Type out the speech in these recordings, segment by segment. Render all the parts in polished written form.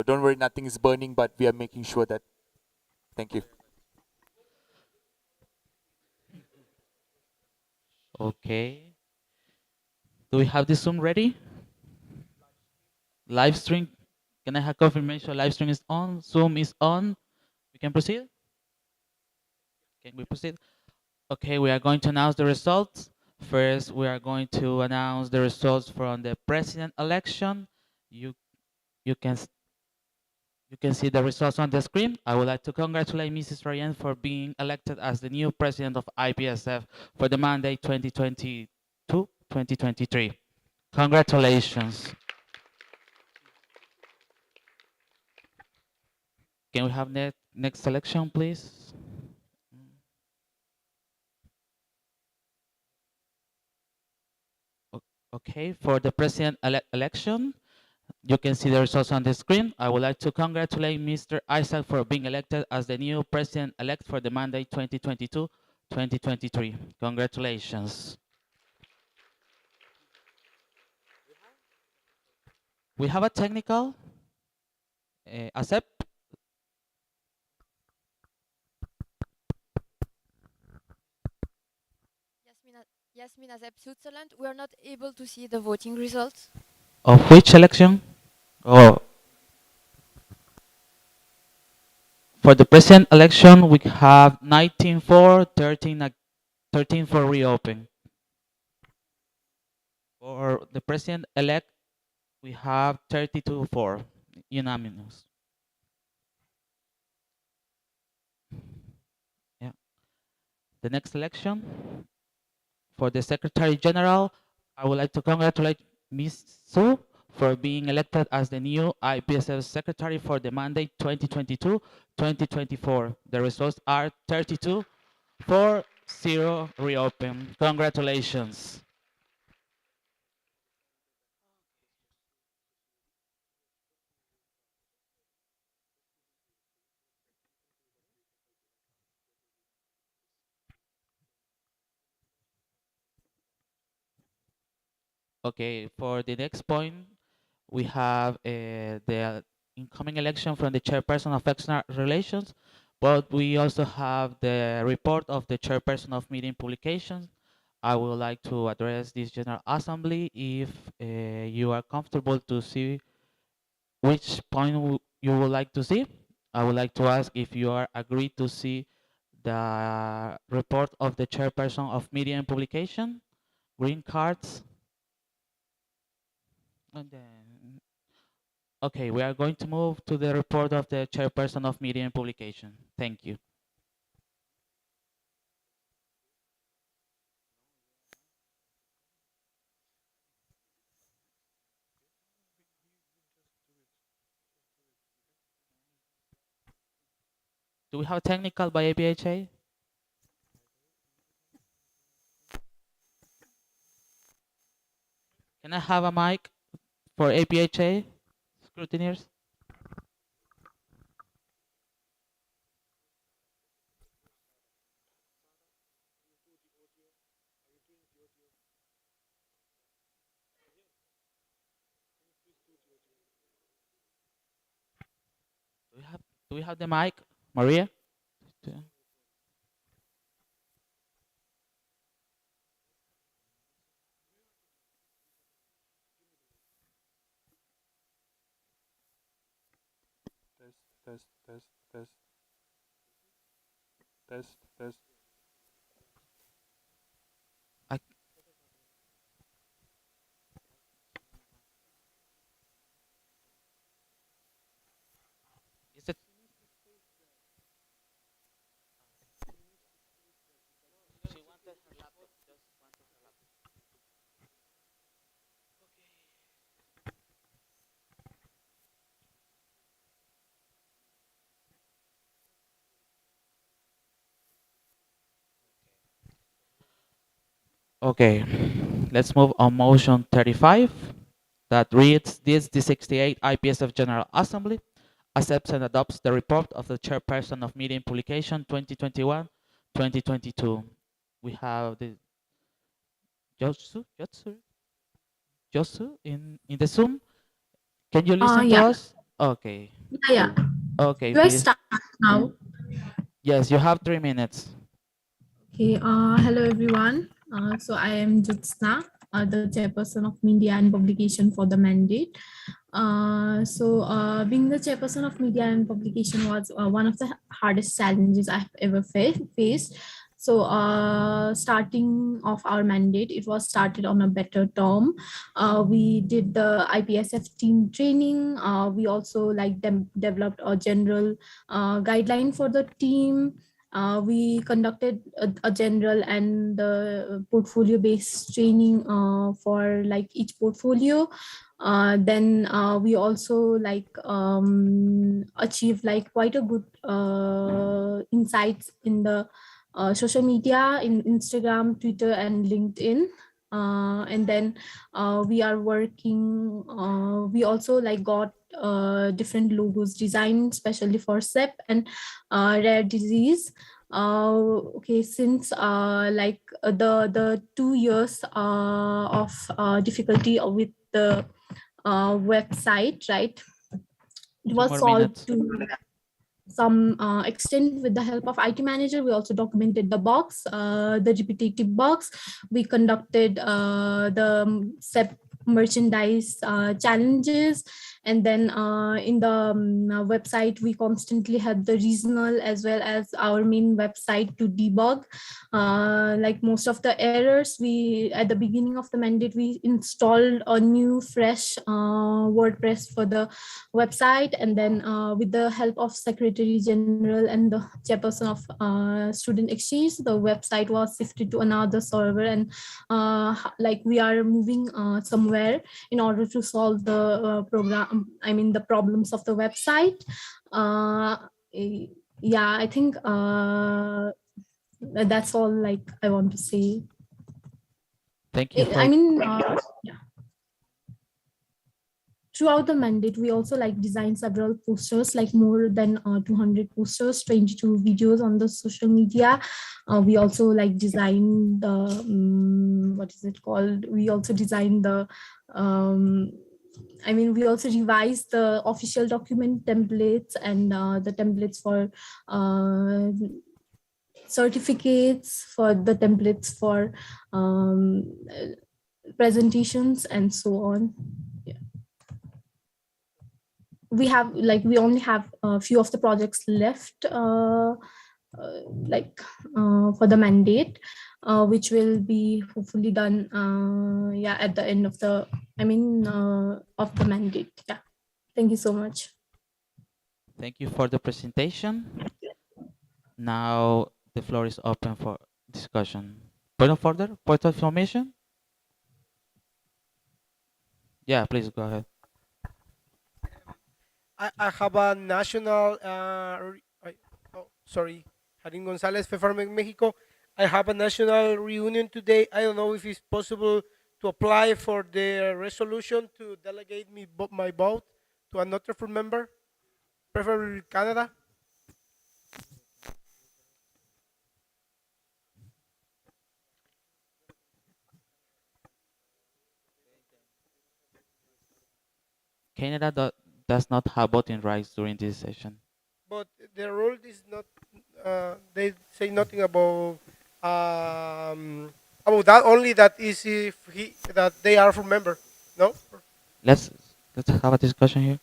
don't worry, nothing is burning, but we are making sure that. Thank you. Okay. Do we have the Zoom ready? Live stream. Can I have confirmation? Live stream is on. Zoom is on. We can proceed. Can we proceed? Okay, we are going to announce the results. First, we are going to announce the results from the president election. You you can you can see the results on the screen. I would like to congratulate Mrs. Ryan for being elected as the new president of IPSF for the mandate 2022-2023. Congratulations. Can we have next selection, please? Okay, for the president election, you can see the results on the screen. I would like to congratulate Mr. Isaac for being elected as the new president-elect for the mandate 2022-2023. Congratulations. We have a technical. Accept. Yasmin Azeb, Switzerland. We are not able to see the voting results. Of which election? Oh, for the president election, we have 19 for, 13 for reopen. For the president-elect, we have 32 for, unanimous. Yeah. The next election, for the Secretary General, I would like to congratulate Ms. Su for being elected as the new IPSF Secretary for the mandate 2022-2024. The results are 32 for 0 reopen. Congratulations. Okay, for the next point, we have the incoming election from the chairperson of external relations, but we also have the report of the chairperson of meeting publications. I would like to address this general assembly if you are comfortable to see which point you would like to see. I would like to ask if you are agreed to see the report of the chairperson of media and publication, green cards, and then okay, we are going to move to the report of the chairperson of media and publication. Thank you. Do we have technical by APHA? Can I have a mic for APHA scrutineers? Do we have do we have the mic, Maria? Do Test, test, test, test, test, test. I, is it she wanted her laptop? Just wanted her laptop. Okay, let's move on motion 35 that reads this the 68 IPSF General Assembly accepts and adopts the report of the chairperson of media and publication 2021-2022. We have the Josu in the Zoom. Can you listen to Yeah. us? Okay. Yeah. Okay, Do I please. start now? Yes, you have 3 minutes. Okay. Hello everyone. So I am Jyotsna, the chairperson of Media and Publication for the mandate. Being the chairperson of Media and Publication was one of the hardest challenges I've ever faced. Starting off our mandate, it was started on a better term. We did the IPSF team training. We also developed a general guideline for the team. We conducted a general and portfolio based training for like each portfolio. Then we also achieved like quite a good insights in the social media in Instagram, Twitter, and LinkedIn. And then we are working. We also like got different logos designed specially for SEP and rare disease. Okay, since the 2 years of difficulty with the website, right? It Two was more solved minutes. to some extent with the help of IT manager. We also documented the box, the repetitive box. We conducted the SEP merchandise challenges, and then in the website we constantly had the regional as well as our main website to debug like most of the errors. We at the beginning of the mandate we installed a new fresh WordPress for the website, and then with the help of Secretary General and the chairperson of Student Exchange, the website was shifted to another server, and like we are moving somewhere in order to solve the the problems of the website. uh, yeah, I think that's all like I want to say. Thank you I for mean, yeah. Throughout the mandate, we also like designed several posters, like more than 200 posters, 22 videos on the social media. We also like designed the what is it called? We also designed the we also revised the official document templates and the templates for uh, certificates, for the templates for presentations, and so on. Yeah. We only have a few of the projects left like for the mandate, which will be hopefully done yeah at the end of the of the mandate. Yeah, thank you so much. thank you for the presentation. Now the floor is open for discussion. Point of order? Point of information? Yeah, please go ahead. I have a national, oh, sorry, Harin Gonzalez, FEFARMEC Mexico. I have a national reunion today. I don't know if it's possible to apply for the resolution to delegate my vote to another full member, preferably Canada. Canada does not have voting rights during this session. But the rule is not, they say nothing about that, only that is if that they are full member. No? Let's let's have a discussion here.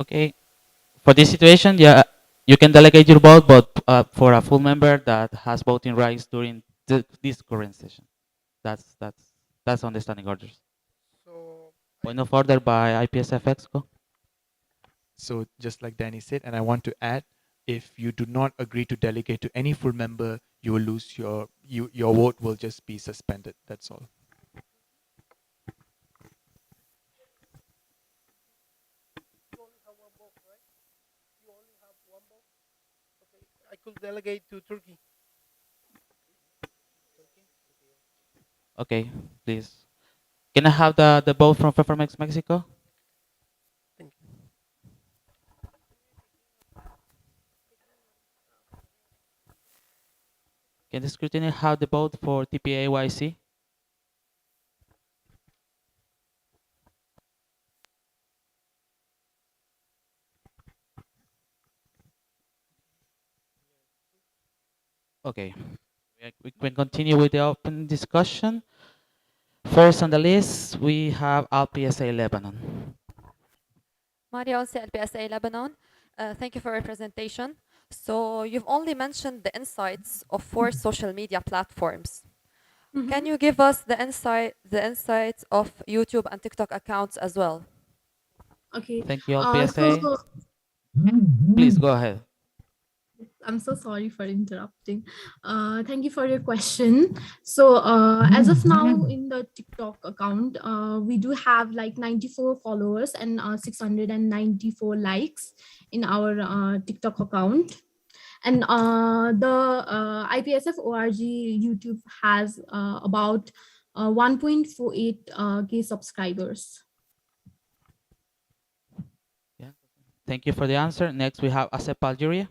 Okay. For this situation, yeah, you can delegate your vote, but for a full member that has voting rights during this current session. That's understanding orders. So I Point of order by IPSF Exco. So just like Danny said, and I want to add, if you do not agree to delegate to any full member, you will lose your vote will just be suspended. That's all. You only have one vote, right? You only have one vote. Okay, I could delegate to Turkey. Okay, please. Can I have the vote from Performex Mexico? Thank you. Can the scrutiny have the vote for TPAYC? Okay, we can continue with the open discussion. First on the list, we have IPSA Lebanon. Mario, CLPSA Lebanon. Thank you for your presentation. So you've only mentioned the insights of 4 social media platforms. Can you give us the insights of YouTube and TikTok accounts as well? Okay. Thank you, So LPSA. Please go ahead. I'm so sorry for interrupting. Thank you for your question. So, as of now, in the TikTok account, we do have like 94 followers and 694 likes in our TikTok account. And the IPSF ORG YouTube has about 1.48 K subscribers. Yeah. Thank you for the answer. Next, we have ASEP Algeria.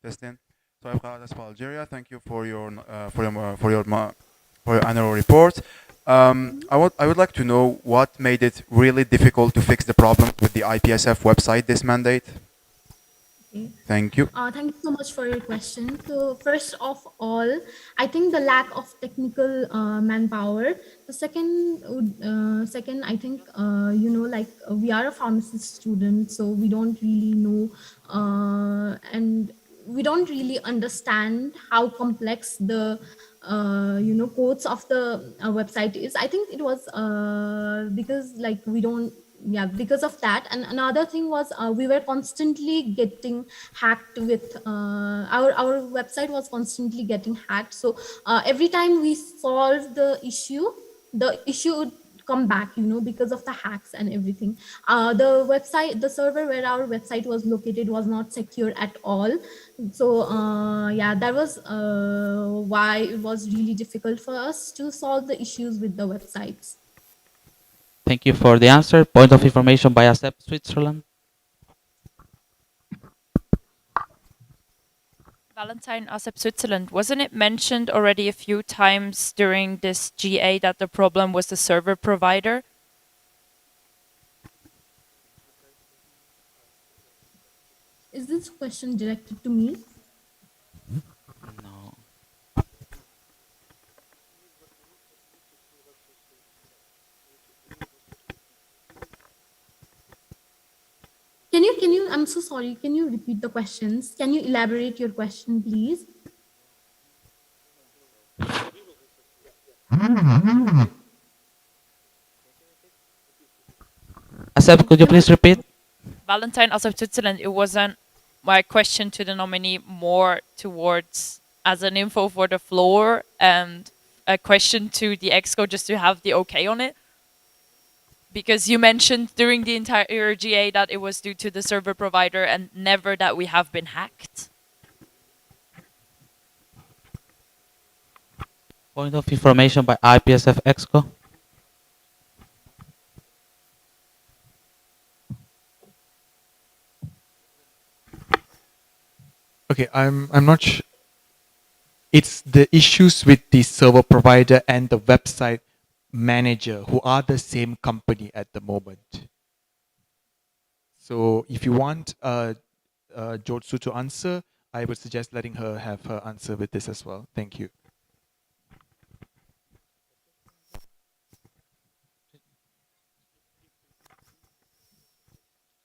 Testing. So I've got as for Algeria. Thank you for your for your annual report. I would like to know what made it really difficult to fix the problem with the IPSF website this mandate. Okay. Thank you. Thank you so much for your question. So first of all, I think the lack of technical manpower. The second, I think we are a pharmacist student, so we don't really know, and we don't really understand how complex the codes of the website is. I think it was because like we don't yeah because of that. And another thing was we were constantly getting hacked with our website was constantly getting hacked. So every time we solve the issue would come back, because of the hacks and everything. The server where our website was located was not secure at all. So that was why it was really difficult for us to solve the issues with the websites. Thank you for the answer. Point of information by ASEP Switzerland. Valentine, ASEP Switzerland, wasn't it mentioned already a few times during this GA that the problem was the server provider? Is this question directed to me? No. Can you, I'm so sorry, can you repeat the questions? Can you elaborate your question, please? ASEP, could you please repeat? Valentine, ASEP Switzerland, it wasn't my question to the nominee more towards as an info for the floor and a question to the EXCO just to have the okay on it. Because you mentioned during the entire GA that it was due to the server provider and never that we have been hacked. Point of information by IPSF EXCO. Okay, I'm not sure. It's the issues with the server provider and the website manager who are the same company at the moment. So if you want Jotsu to answer, I would suggest letting her have her answer with this as well. Thank you.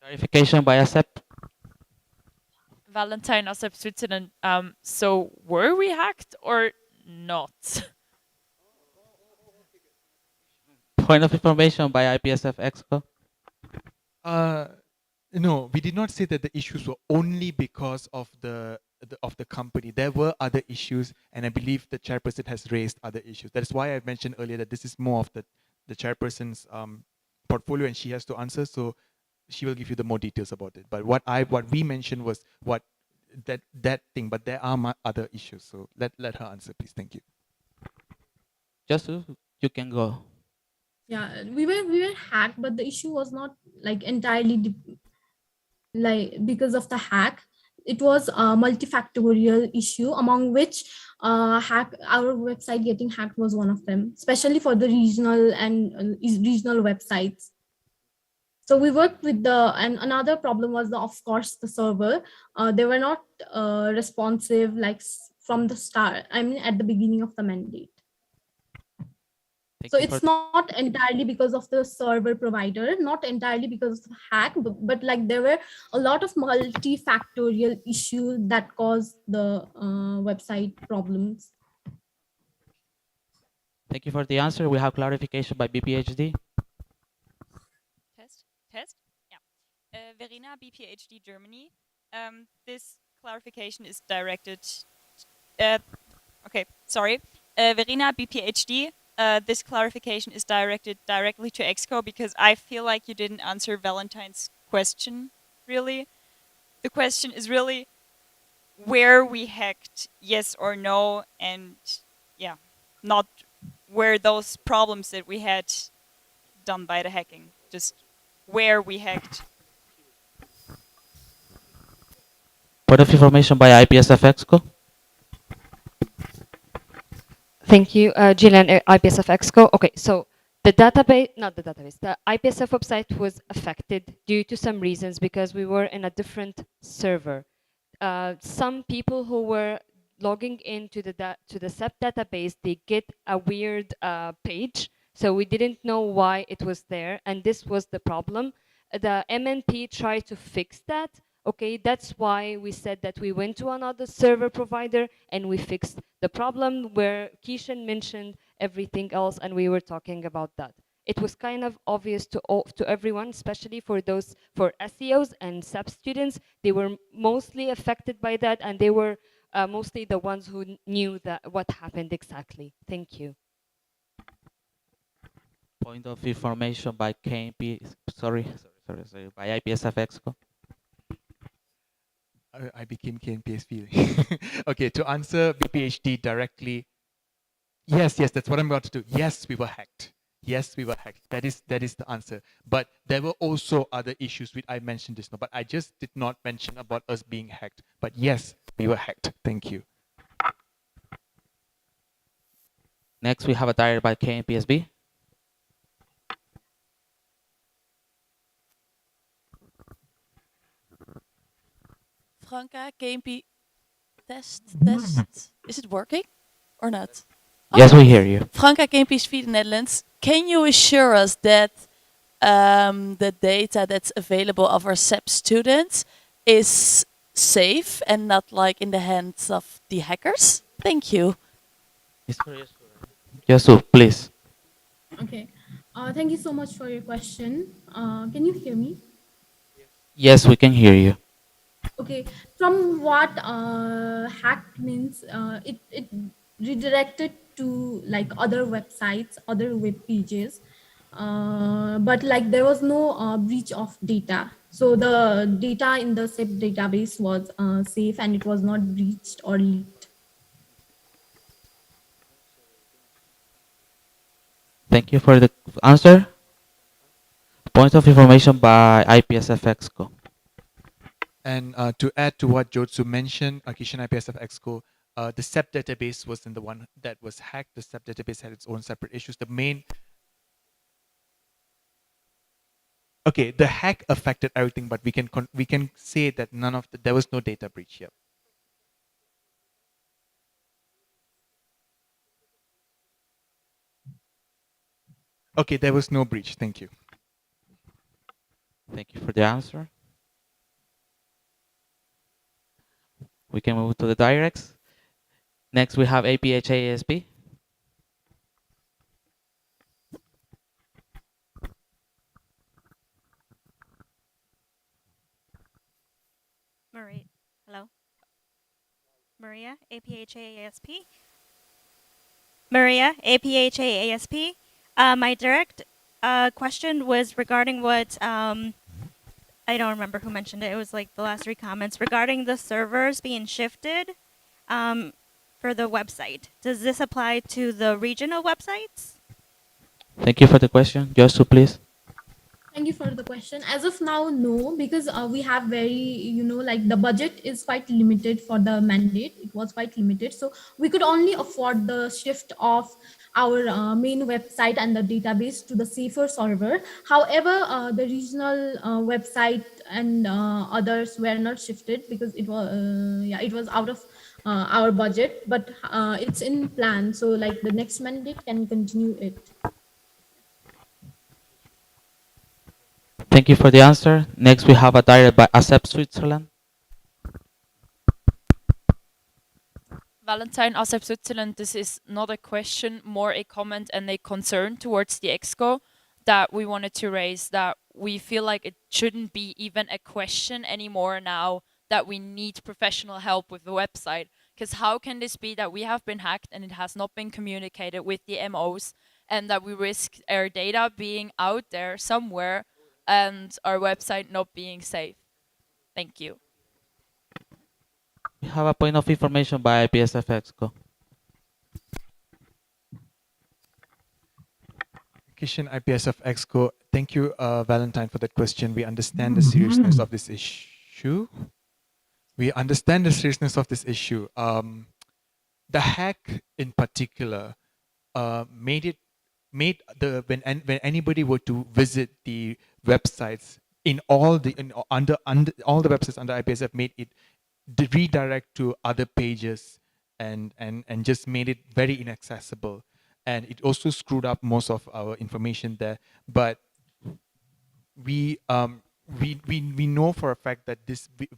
Clarification by ASEP. Valentine, ASEP Switzerland, so were we hacked or not? Point of information by IPSF Exco. Uh, no, we did not say that the issues were only because of the company. There were other issues, and I believe the chairperson has raised other issues. That is why I mentioned earlier that this is more of the chairperson's portfolio, and she has to answer. So she will give you the more details about it. But what we mentioned was what that thing. But there are other issues. So let her answer, please. Thank you. Just you can go. Yeah, we were hacked, but the issue was not like entirely like because of the hack. It was a multifactorial issue, among which hack our website getting hacked was one of them, especially for the regional and regional websites. So we worked with and another problem was of course the server. They were not responsive like from the start. I mean, at the beginning of the mandate. Thank So you for it's not entirely because of the server provider, not entirely because of the hack, but like there were a lot of multifactorial issues that caused the website problems. thank you for the answer. We have clarification by BPHD. Test, test. Yeah. Verena, BPhD Germany. This clarification is directed. Uh, okay, sorry. Verena, BPhD. This clarification is directed directly to Exco because I feel like you didn't answer Valentine's question, really. The question is really where we hacked, yes or no, and yeah, not where those problems that we had done by the hacking, just where we hacked. Point of information by IPSF Exco. Thank you, Gillian, IPSF Exco. Okay, so the database, not the database, the IPSF website was affected due to some reasons because we were in a different server. Some people who were logging into to the SEP database, they get a weird page. So we didn't know why it was there, and this was the problem. The MNP tried to fix that. Okay, that's why we said that we went to another server provider and we fixed the problem where Kishan mentioned everything else, and we were talking about that. It was kind of obvious to everyone, especially for those for SEOs and SAP students. They were mostly affected by that, and they were mostly the ones who knew that what happened exactly. Thank you. Point of information by KMP. Sorry. By IPSF Exco. I became KNPSP. Okay, to answer BPHD directly, yes, that's what I'm about to do. Yes, we were hacked. Yes, we were hacked. That is the answer. But there were also other issues which I mentioned this now, but I just did not mention about us being hacked. But yes, we were hacked. Thank you. Next, we have a diary by KMPSB. Franca, KMP, test, test. Is it working or not? Yes, we hear you. Franca, KMP, the Netherlands. Can you assure us that the data that's available of our SEP students is safe and not like in the hands of the hackers? Thank you. Yes, please. Okay. Thank you so much for your question. Can you hear me? Yes, we can hear you. Okay. From what hacked means, it redirected to like other websites, other web pages, but like there was no breach of data. So the data in the SIP database was safe and it was not breached or leaked. Thank you for the answer. Point of information by IPSF Exco. And to add to what Jotsu mentioned, Kishan IPSF Exco, the SEP database wasn't the one that was hacked. The SEP database had its own separate issues. The hack affected everything, but we can say that there was no data breach here. Okay, there was no breach. Thank you. Thank you for the answer. We can move to the directs. Next, we have APHASB. Maria, hello. Maria, APHAASP. Maria, APHAASP. My direct question was regarding what I don't remember who mentioned it. It was like the last three comments regarding the servers being shifted for the website. Does this apply to the regional websites? Thank you for the question. Josu, please. Thank you for the question. As of now, no, because we have like the budget is quite limited for the mandate. It was quite limited. So we could only afford the shift of our main website and the database to the safer server. However, the regional website and others were not shifted because it was out of our budget, but it's in plan. So like the next mandate can continue it. Thank you for the answer. Next, we have a direct by ASEP Switzerland. Valentine, ASEP Switzerland, this is not a question, more a comment and a concern towards the EXCO that we wanted to raise, that we feel like it shouldn't be even a question anymore now that we need professional help with the website. Because how can this be that we have been hacked and it has not been communicated with the MOs, and that we risk our data being out there somewhere and our website not being safe? Thank you. We have a point of information by IPSF EXCO. Kishan, IPSF Exco. Thank you, Valentine, for that question. We understand the seriousness of this issue. We understand the seriousness of this issue. The hack, in particular, made the when anybody were to visit the websites under all the websites under IPSF, made it redirect to other pages and just made it very inaccessible, and it also screwed up most of our information there. But we we know for a fact that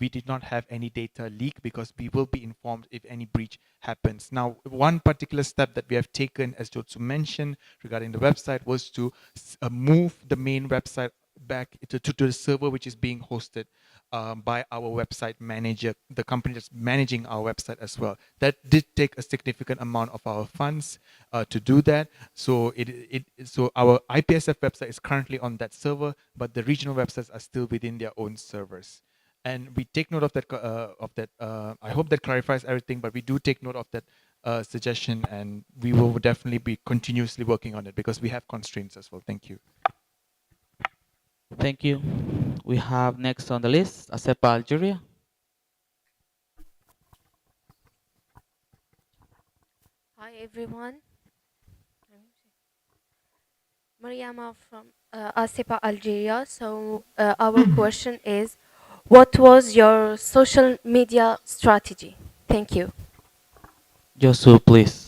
we did not have any data leak, because we will be informed if any breach happens. Now, one particular step that we have taken, as Jotsu mentioned, regarding the website, was to move the main website back to the server which is being hosted by our website manager, the company that's managing our website as well. That did take a significant amount of our funds to do that. So so our IPSF website is currently on that server, but the regional websites are still within their own servers. And we take note of that. I hope that clarifies everything. But we do take note of that suggestion, and we will definitely be continuously working on it, because we have constraints as well. Thank you. Thank you. We have next on the list, ASEPA Algeria. Hi everyone. Mariama from ASEPA Algeria. So our question is, what was your social media strategy? Thank you. Josu, please.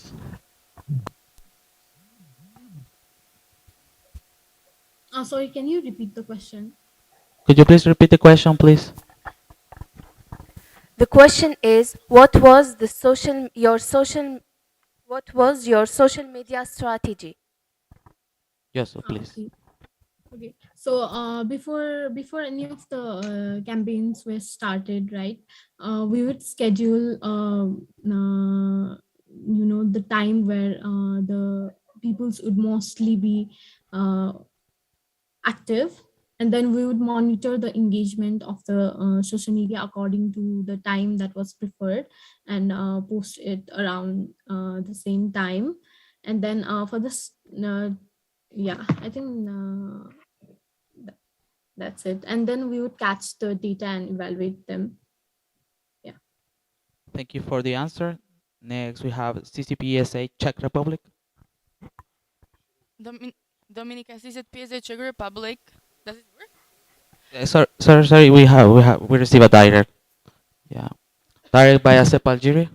Sorry, can you repeat the question? Could you please repeat the question, please? The question is, what was your social media strategy? Josu, please. Okay. So before any of the campaigns were started, right? We would schedule the time where the peoples would mostly be active, and then we would monitor the engagement of the social media according to the time that was preferred, and post it around the same time. And then for this yeah, I think that's it. And then we would catch the data and evaluate them. Yeah. Thank you for the answer. Next, we have CCPSA Czech Republic. Dominica, CCPSA Czech Republic. Does it work? Sorry. We receive a direct. Yeah, direct by ASEP Algeria.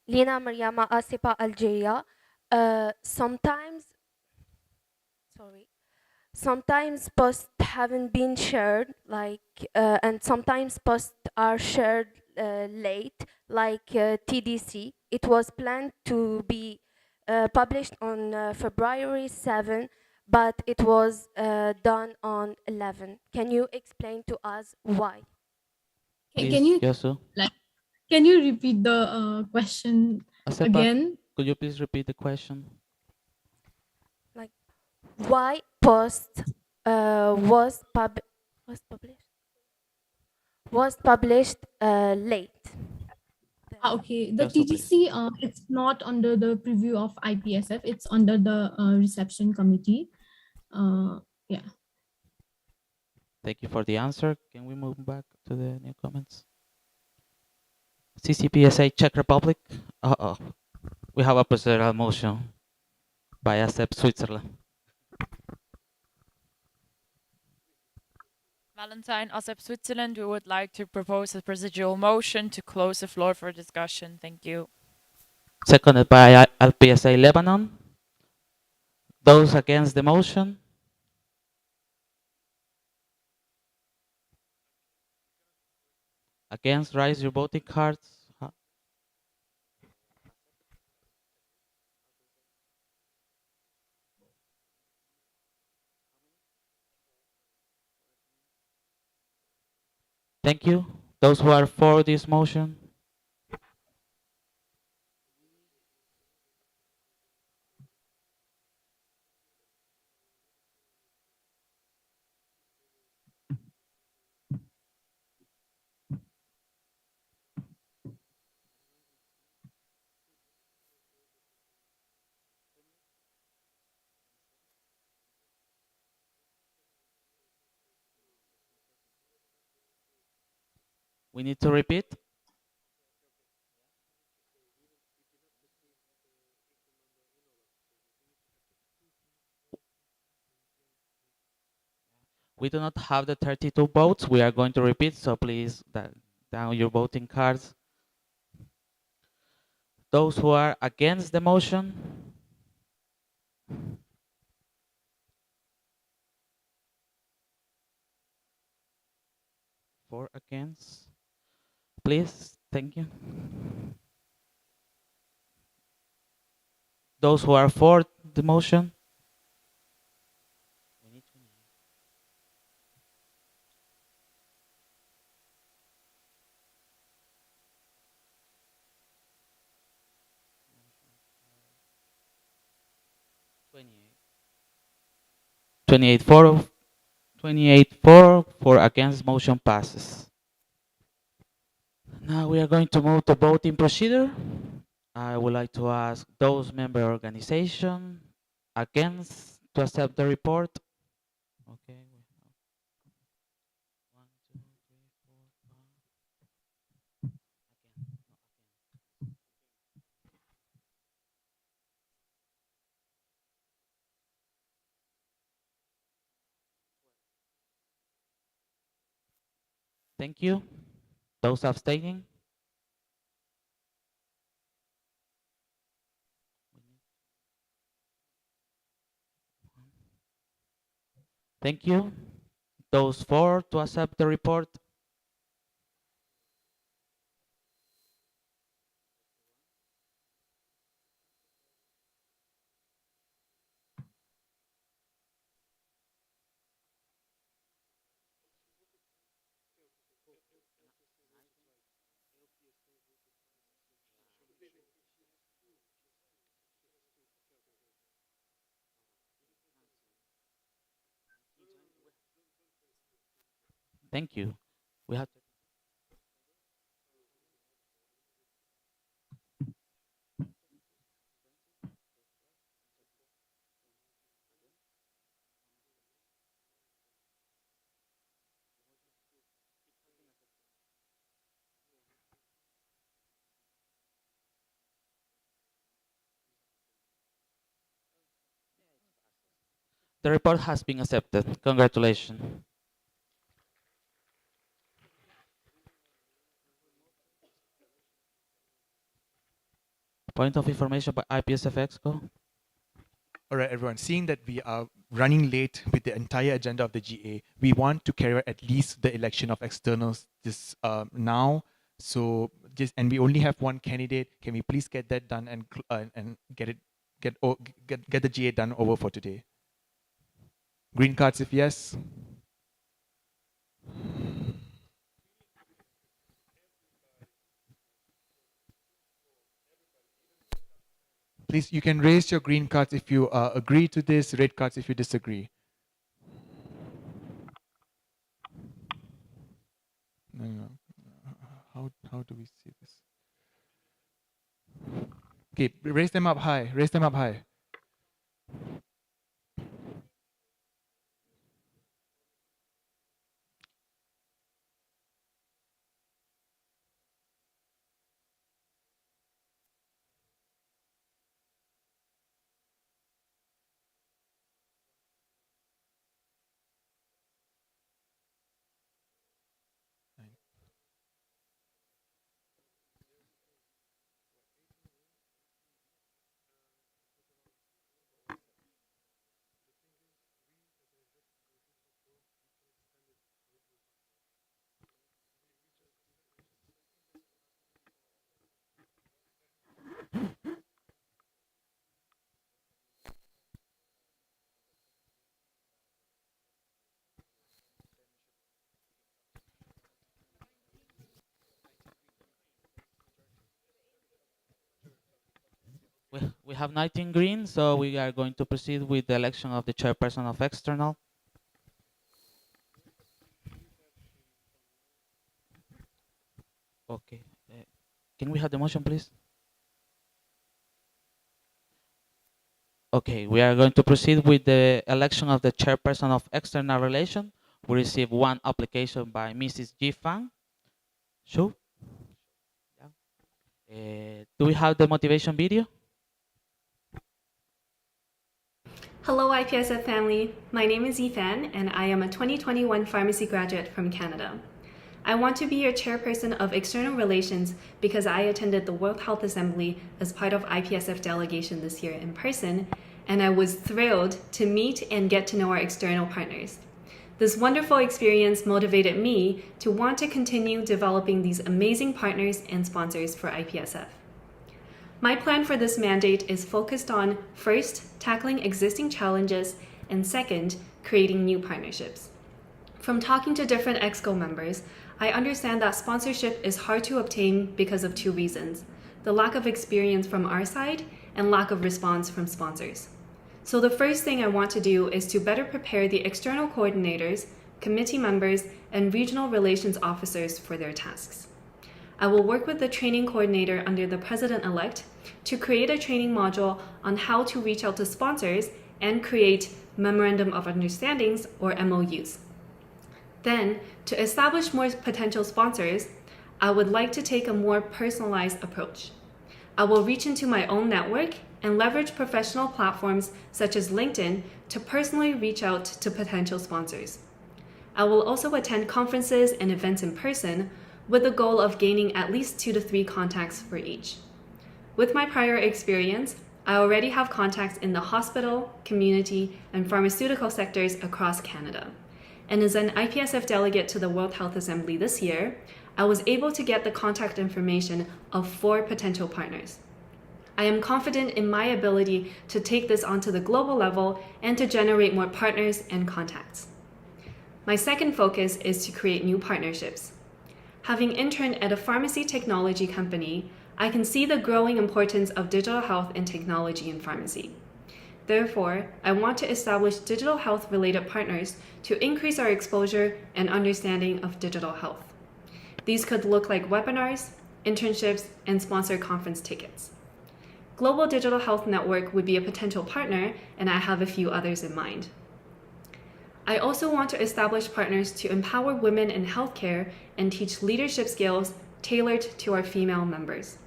Lina Mariama Asipa Algeria. Sometimes posts haven't been shared, and sometimes posts are shared late, like TDC. It was planned to be published on February 7, but it was done on 11. Can you explain to us why? Can Please, you Yosu. can you repeat the question Asepa, again? could you please repeat the question? Like, why post was published was published late? Okay, the Yosu, please. TGC, it's not under the preview of IPSF. It's under the reception committee. Yeah. Thank you for the answer. Can we move back to the new comments? CCPSA Czech Republic. Uh-oh. We have a procedural motion by ASEP Switzerland. Valentine, ASEP Switzerland, we would like to propose a procedural motion to close the floor for discussion. Thank you. Seconded by LPSA Lebanon. Those against the motion? Against, raise your voting cards. Thank you. Those who are for this motion? We need to repeat. We do not have the 32 votes. We are going to repeat, so please down your voting cards. Those who are against the motion? For against? Please, thank you. Those who are for the motion? We need 28 for, 28 for against, motion passes. Now we are going to move to voting procedure. I would like to ask those member organization against to accept the report. Okay. Thank you. Those abstaining? Thank you. Those for to accept the report? Thank you. We have the report has been accepted. Congratulations. Point of information by IPSF Exco. All right, everyone. Seeing that we are running late with the entire agenda of the GA, we want to carry out at least the election of externals this now. So just and we only have one candidate. Can we please get that done and get the GA done over for today? Green cards if yes. Please, you can raise your green cards if you agree to this, red cards if you disagree. No. How do we see this? Okay, raise them up high. Raise them up high. We have 19 green, so we are going to proceed with the election of the chairperson of external. Okay. Can we have the motion, please? Okay, we are going to proceed with the election of the chairperson of external relation. We received one application by Mrs. Ji Fang. Sure. Do we have the motivation video? Hello, IPSF family. My name is Yifan, and I am a 2021 pharmacy graduate from Canada. I want to be your chairperson of external relations because I attended the World Health Assembly as part of IPSF delegation this year in person, and I was thrilled to meet and get to know our external partners. This wonderful experience motivated me to want to continue developing these amazing partners and sponsors for IPSF. My plan for this mandate is focused on, first, tackling existing challenges, and second, creating new partnerships. From talking to different EXCO members, I understand that sponsorship is hard to obtain because of two reasons: the lack of experience from our side and lack of response from sponsors. So the first thing I want to do is to better prepare the external coordinators, committee members, and regional relations officers for their tasks. I will work with the training coordinator under the president-elect to create a training module on how to reach out to sponsors and create Memorandum of Understandings or MOUs. Then, to establish more potential sponsors, I would like to take a more personalized approach. I will reach into my own network and leverage professional platforms such as LinkedIn to personally reach out to potential sponsors. I will also attend conferences and events in person with the goal of gaining at least 2 to 3 contacts for each. With my prior experience, I already have contacts in the hospital, community, and pharmaceutical sectors across Canada. And as an IPSF delegate to the World Health Assembly this year, I was able to get the contact information of 4 potential partners. I am confident in my ability to take this onto the global level and to generate more partners and contacts. My second focus is to create new partnerships. Having interned at a pharmacy technology company, I can see the growing importance of digital health and technology in pharmacy. Therefore, I want to establish digital health-related partners to increase our exposure and understanding of digital health. These could look like webinars, internships, and sponsored conference tickets. Global Digital Health Network would be a potential partner, and I have a few others in mind. I also want to establish partners to empower women in healthcare and teach leadership skills tailored to our female members.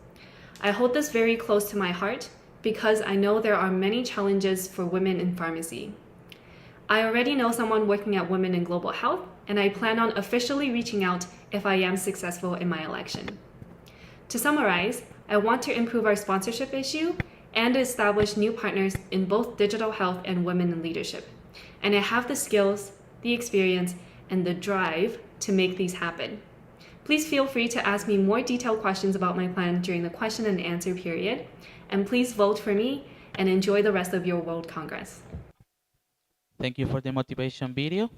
I hold this very close to my heart because I know there are many challenges for women in pharmacy. I already know someone working at Women in Global Health, and I plan on officially reaching out if I am successful in my election. To summarize, I want to improve our sponsorship issue and establish new partners in both digital health and women in leadership. And I have the skills, the experience, and the drive to make these happen. Please feel free to ask me more detailed questions about my plan during the question and answer period. And please vote for me and enjoy the rest of your World Congress. Thank you for the motivation video.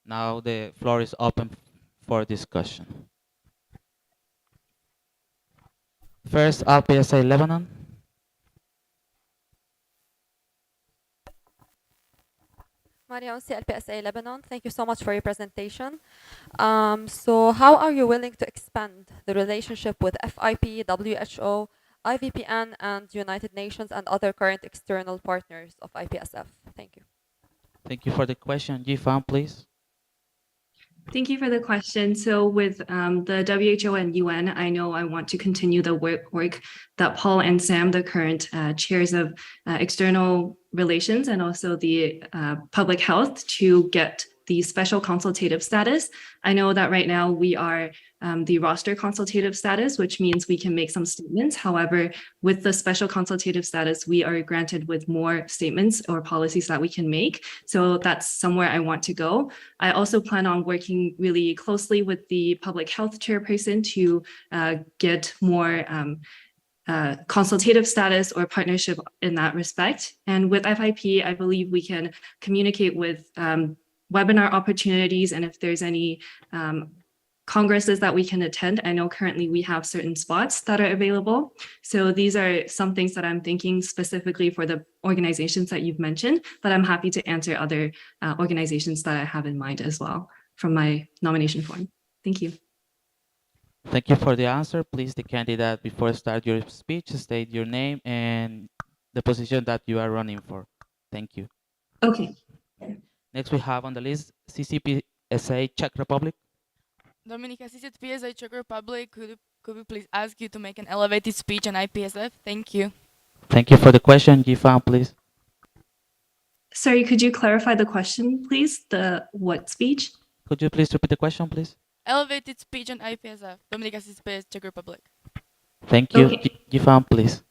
Now the floor is open for discussion. First, IPSA Lebanon. Mariam, CLPSA Lebanon, thank you so much for your presentation. So how are you willing to expand the relationship with FIP, WHO, IVPN, and United Nations and other current external partners of IPSF? Thank you. Thank you for the question. Jifan, please. Thank you for the question. So with the WHO and UN, I know I want to continue the work that Paul and Sam, the current chairs of external relations and also the public health, to get the special consultative status. I know that right now we are the roster consultative status, which means we can make some statements. However, with the special consultative status, we are granted with more statements or policies that we can make. So that's somewhere I want to go. I also plan on working really closely with the public health chairperson to get more consultative status or partnership in that respect. And with FIP, I believe we can communicate with webinar opportunities, and if there's any congresses that we can attend. I know currently we have certain spots that are available. So these are some things that I'm thinking specifically for the organizations that you've mentioned, but I'm happy to answer other organizations that I have in mind as well from my nomination form. Thank you. Thank you for the answer. Please, the candidate, before start your speech, state your name and the position that you are running for. Thank you. Okay. Next, we have on the list CCPSA Czech Republic. Dominika, CCPSA Czech Republic, could we please ask you to make an elevated speech on IPSF? Thank you. Thank you for the question. Jifan, please. Sorry, could you clarify the question, please? The what speech? Could you please repeat the question, please? Elevated speech on IPSF. Dominika, CCPSA Czech Republic. Thank you. Okay. Jifan, please.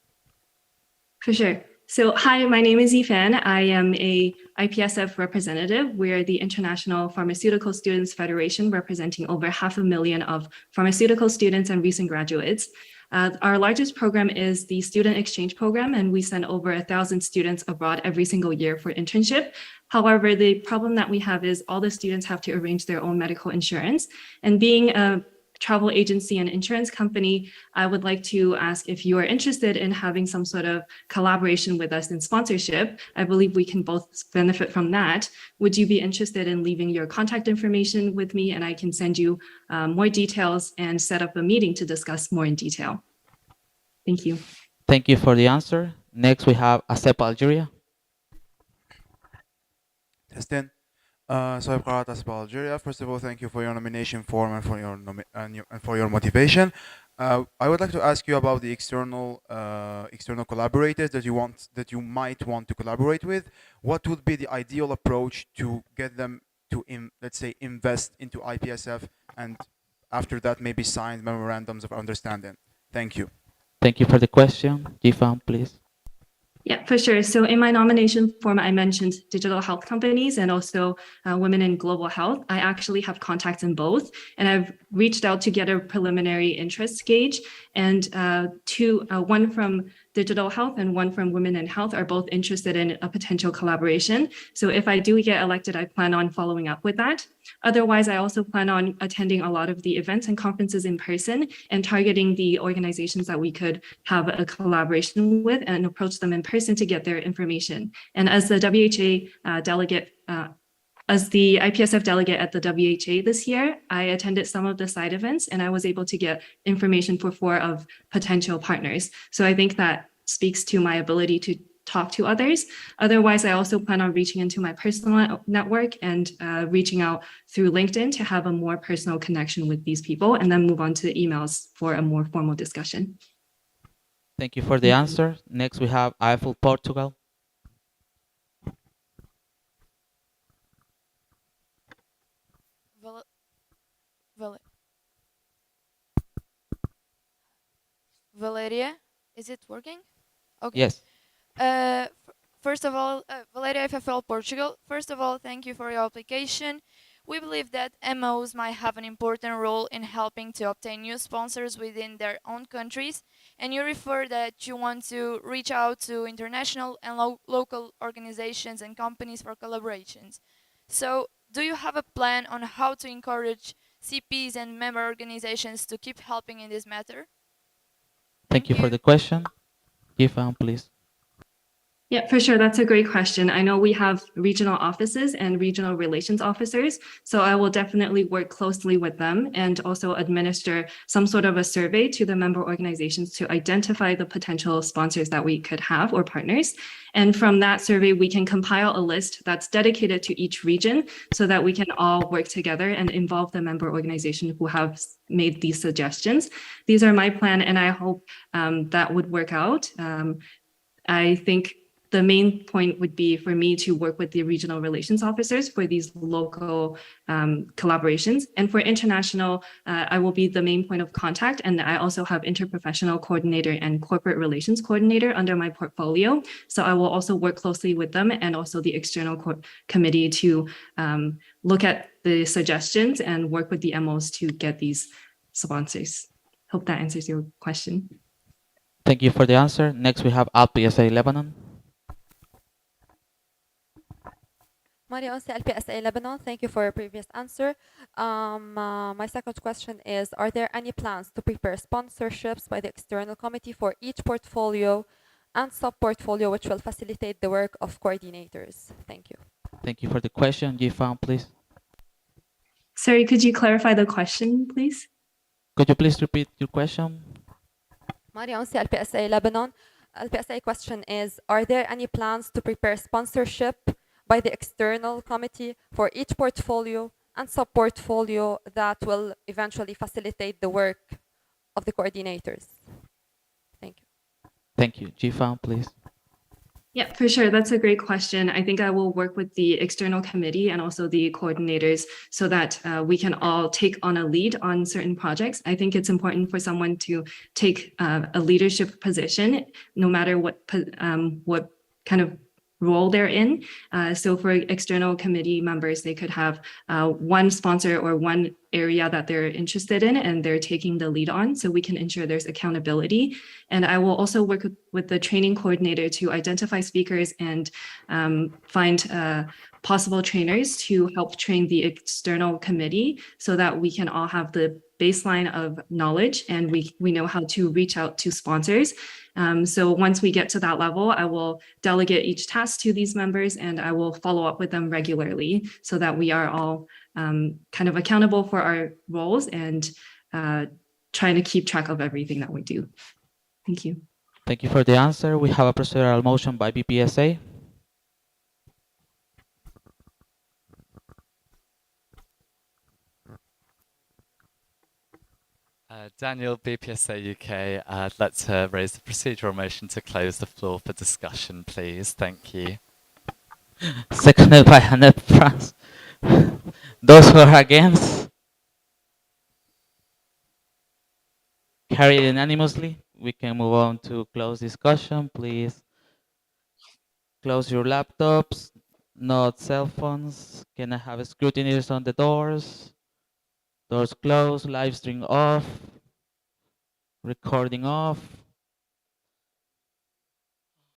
For sure. So, hi, my name is Yifan. I am a IPSF representative. We're the International Pharmaceutical Students Federation, representing over 500,000 of pharmaceutical students and recent graduates. Our largest program is the Student Exchange Program, and we send over 1,000 students abroad every single year for internship. However, the problem that we have is all the students have to arrange their own medical insurance. And being a travel agency and insurance company, I would like to ask if you are interested in having some sort of collaboration with us in sponsorship. I believe we can both benefit from that. Would you be interested in leaving your contact information with me, and I can send you more details and set up a meeting to discuss more in detail? Thank you. Thank you for the answer. Next, we have ASEP Algeria. Testing. So I've got ASEP Algeria. First of all, thank you for your nomination form and for your motivation. I would like to ask you about the external collaborators that you might want to collaborate with. What would be the ideal approach to get them to let's say invest into IPSF, and after that maybe sign memorandums of understanding? Thank you. Thank you for the question. Jifan, please. Yeah, for sure. So in my nomination form, I mentioned digital health companies and also women in global health. I actually have contacts in both, and I've reached out to get a preliminary interest gauge. And one from digital health and one from women in health are both interested in a potential collaboration. So if I do get elected, I plan on following up with that. Otherwise, I also plan on attending a lot of the events and conferences in person and targeting the organizations that we could have a collaboration with and approach them in person to get their information. And as the WHA delegate, as the IPSF delegate at the WHA this year, I attended some of the side events and I was able to get information for 4 of potential partners. So I think that speaks to my ability to talk to others. Otherwise, I also plan on reaching into my personal network and reaching out through LinkedIn to have a more personal connection with these people, and then move on to emails for a more formal discussion. Thank you for the answer. Next, we have Eiffel, Portugal. Valeria, is it working? Okay. Yes. First of all, Valeria FFL Portugal. First of all, thank you for your application. We believe that MOs might have an important role in helping to obtain new sponsors within their own countries, and you refer that you want to reach out to international and local organizations and companies for collaborations. So, do you have a plan on how to encourage CPs and member organizations to keep helping in this matter? Thank you for the question. Gifan, please. Yeah, for sure. That's a great question. I know we have regional offices and regional relations officers, so I will definitely work closely with them and also administer some sort of a survey to the member organizations to identify the potential sponsors that we could have or partners. And from that survey, we can compile a list that's dedicated to each region so that we can all work together and involve the member organization who have made these suggestions. These are my plan, and I hope that would work out. I think the main point would be for me to work with the regional relations officers for these local collaborations. And for international, I will be the main point of contact. And I also have interprofessional coordinator and corporate relations coordinator under my portfolio. So I will also work closely with them and also the external committee to look at the suggestions and work with the MOs to get these sponsors. Hope that answers your question. Thank you for the answer. Next, we have IPSA Lebanon. Maria Onsi, LPSA Lebanon, thank you for your previous answer. My second question is, are there any plans to prepare sponsorships by the external committee for each portfolio and sub-portfolio which will facilitate the work of coordinators? Thank you. Thank you for the question. Gifan, please. Sorry, could you clarify the question, please? Could you please repeat your question? Maria Onsi, LPSA Lebanon. LPSA question is, are there any plans to prepare sponsorship by the external committee for each portfolio and sub-portfolio that will eventually facilitate the work of the coordinators? Thank you. Thank you. Gifan, please. Yeah, for sure. That's a great question. I think I will work with the external committee and also the coordinators so that we can all take on a lead on certain projects. I think it's important for someone to take a leadership position, no matter what kind of role they're in. So for external committee members, they could have one sponsor or one area that they're interested in and they're taking the lead on, so we can ensure there's accountability. And I will also work with the training coordinator to identify speakers and find possible trainers to help train the external committee so that we can all have the baseline of knowledge and we know how to reach out to sponsors. So once we get to that level, I will delegate each task to these members and I will follow up with them regularly so that we are all kind of accountable for our roles and trying to keep track of everything that we do. Thank you. Thank you for the answer. We have a procedural motion by BPSA. Daniel, BPSA UK, I'd like to raise the procedural motion to close the floor for discussion, please. Thank you. Seconded by Annette France. Those who are against? Carried unanimously. We can move on to close discussion, please. Close your laptops, not cell phones. Can I have scrutineers on the doors? Doors closed, live stream off, recording off.